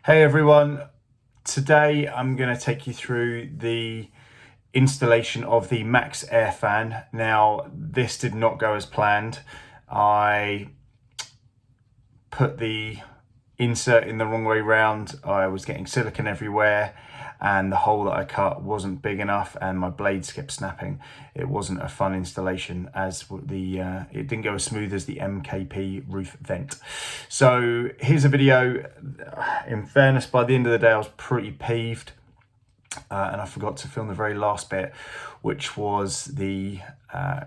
Hey everyone, today I'm going to take you through the installation of the Maxxair fan. Now this did not go as planned. I put the insert in the wrong way round. I was getting silicone everywhere and the hole that I cut wasn't big enough and my blades kept snapping. It wasn't a fun installation as it didn't go as smooth as the MKP roof vent. So here's a video. In fairness, by the end of the day I was pretty peeved and I forgot to film the very last bit, which was the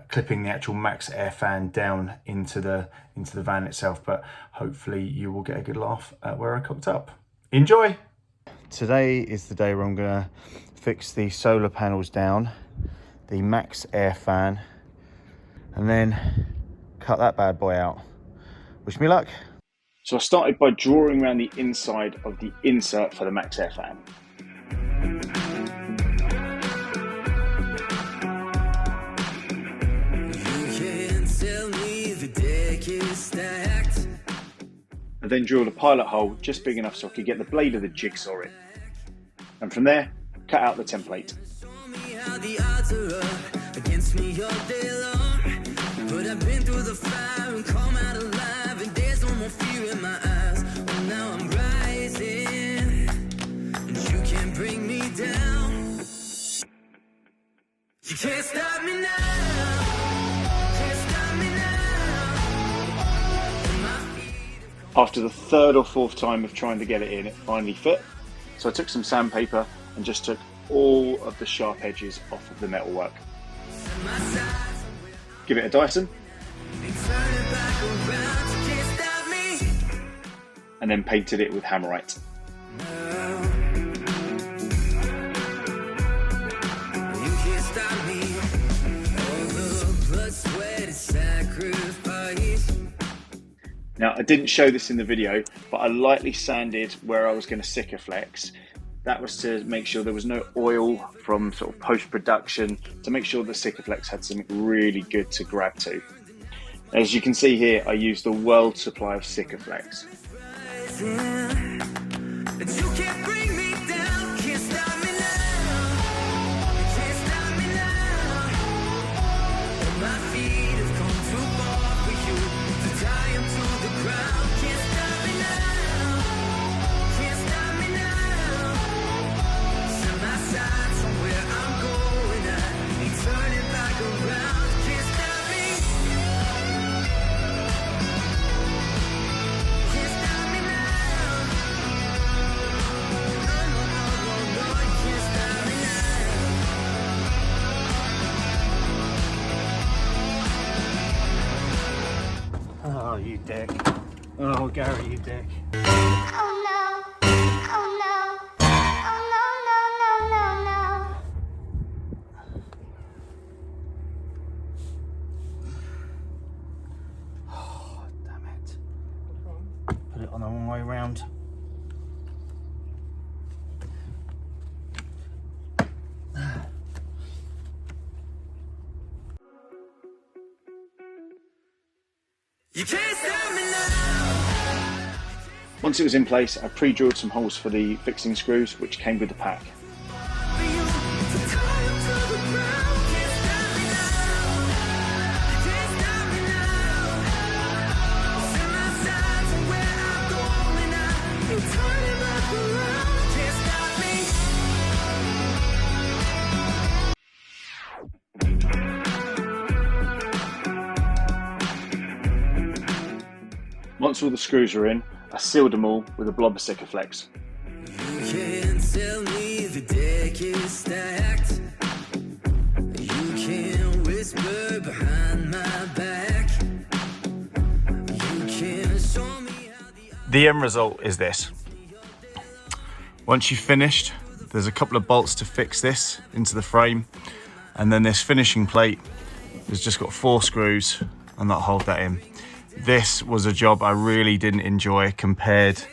clipping the actual Maxxair fan down into the van itself. But hopefully you will get a good laugh at where I cocked up. Enjoy! Today is the day where I'm going to fix the solar panels down, the Maxxair fan, and then cut that bad boy out. Wish me luck. So I started by drawing around the inside of the insert for the Maxxair fan. I then drilled a pilot hole just big enough so I could get the blade of the jigsaw in. And from there, cut out the template. You can't stop me now. After the third or fourth time of trying to get it in, it finally fit. So I took some sandpaper and just took all of the sharp edges off of the metalwork. Give it a Dyson. And then painted it with Hammerite. Now, I didn't show this in the video, but I lightly sanded where I was going to Sikaflex. That was to make sure there was no oil from sort of post-production, to make sure the Sikaflex had something really good to grab to. As you can see here, I used the world supply of Sikaflex. Oh, you dick. Oh, Gary, you dick. Oh no. Oh no. Oh no, no, no, no, no. Oh, damn it. Put it on the wrong way round. You can't stop me now. Once it was in place, I pre-drilled some holes for the fixing screws, which came with the pack. Once all the screws were in, I sealed them all with a blob of Sikaflex. You can't tell me the deck is stacked. You can't whisper behind my back. You can't show me how The end result is this. Once you've finished, there's a couple of bolts to fix this into the frame, and then this finishing plate has just got 4 screws and that'll hold that in. This was a job I really didn't enjoy compared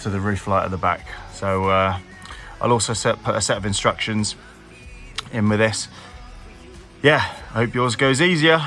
to the roof light at the back. So I'll also put a set of instructions in with this. Yeah, I hope yours goes easier.